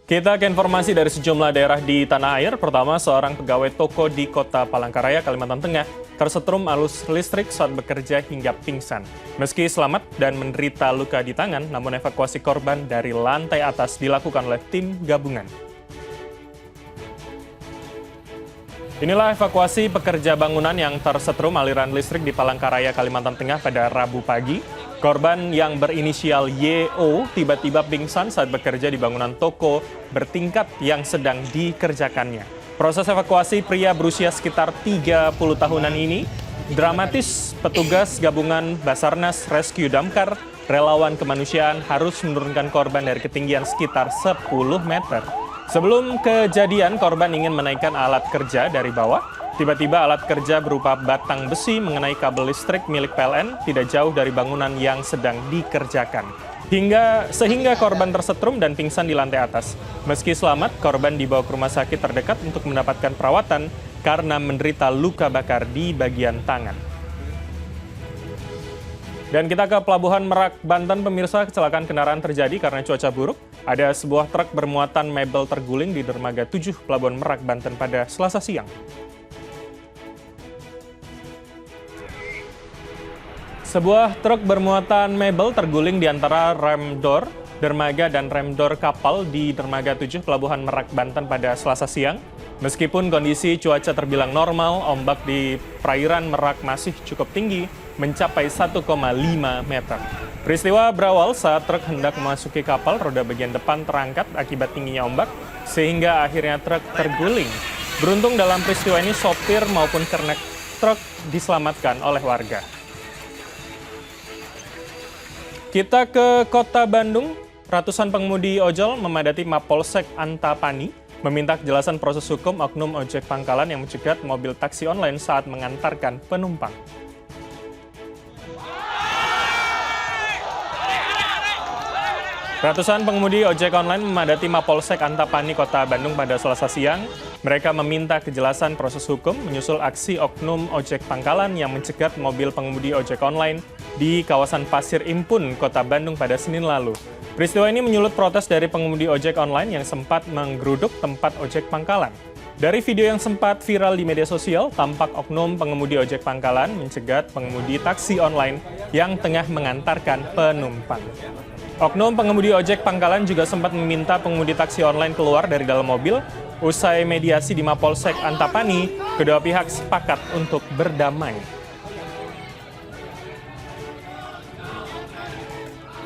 Kita ke informasi dari sejumlah daerah di tanah air. Pertama, seorang pegawai toko di kota Palangkaraya, Kalimantan Tengah, tersetrum arus listrik saat bekerja hingga pingsan. Meski selamat dan menderita luka di tangan, namun evakuasi korban dari lantai atas dilakukan oleh tim gabungan. Inilah evakuasi pekerja bangunan yang tersetrum aliran listrik di Palangkaraya, Kalimantan Tengah pada Rabu pagi. Korban yang berinisial YO tiba-tiba pingsan saat bekerja di bangunan toko bertingkat yang sedang dikerjakannya. Proses evakuasi pria berusia sekitar 30 tahunan ini dramatis. Petugas gabungan Basarnas Rescue Damkar, relawan kemanusiaan harus menurunkan korban dari ketinggian sekitar 10 meter. Sebelum kejadian, korban ingin menaikkan alat kerja dari bawah. Tiba-tiba alat kerja berupa batang besi mengenai kabel listrik milik PLN tidak jauh dari bangunan yang sedang dikerjakan. Sehingga korban tersetrum dan pingsan di lantai atas. Meski selamat, korban dibawa ke rumah sakit terdekat untuk mendapatkan perawatan karena menderita luka bakar di bagian tangan. Dan kita ke Pelabuhan Merak, Banten, pemirsa. Kecelakaan kendaraan terjadi karena cuaca buruk. Ada sebuah truk bermuatan mebel terguling di dermaga 7 Pelabuhan Merak, Banten pada Selasa siang. Sebuah truk bermuatan mebel terguling di antara rem dor dermaga dan rem dor kapal di dermaga 7 Pelabuhan Merak, Banten pada Selasa siang. Meskipun kondisi cuaca terbilang normal, ombak di perairan Merak masih cukup tinggi, mencapai 1,5 meter. Peristiwa berawal saat truk hendak memasuki kapal, roda bagian depan terangkat akibat tingginya ombak, sehingga akhirnya truk terguling. Beruntung dalam peristiwa ini sopir maupun kernet truk diselamatkan oleh warga. Kita ke Kota Bandung. Ratusan pengemudi ojol memadati Mapolsek Antapani meminta kejelasan proses hukum oknum ojek pangkalan yang mencegat mobil taksi online saat mengantarkan penumpang. Ratusan pengemudi ojek online memadati Mapolsek Antapani, Kota Bandung pada Selasa siang. Mereka meminta kejelasan proses hukum menyusul aksi oknum ojek pangkalan yang mencegat mobil pengemudi ojek online di kawasan Pasir Impun, Kota Bandung pada Senin lalu. Peristiwa ini menyulut protes dari pengemudi ojek online yang sempat menggeruduk tempat ojek pangkalan. Dari video yang sempat viral di media sosial, tampak oknum pengemudi ojek pangkalan mencegat pengemudi taksi online yang tengah mengantarkan penumpang. Oknum pengemudi ojek pangkalan juga sempat meminta pengemudi taksi online keluar dari dalam mobil. Usai mediasi di Mapolsek Antapani, kedua pihak sepakat untuk berdamai.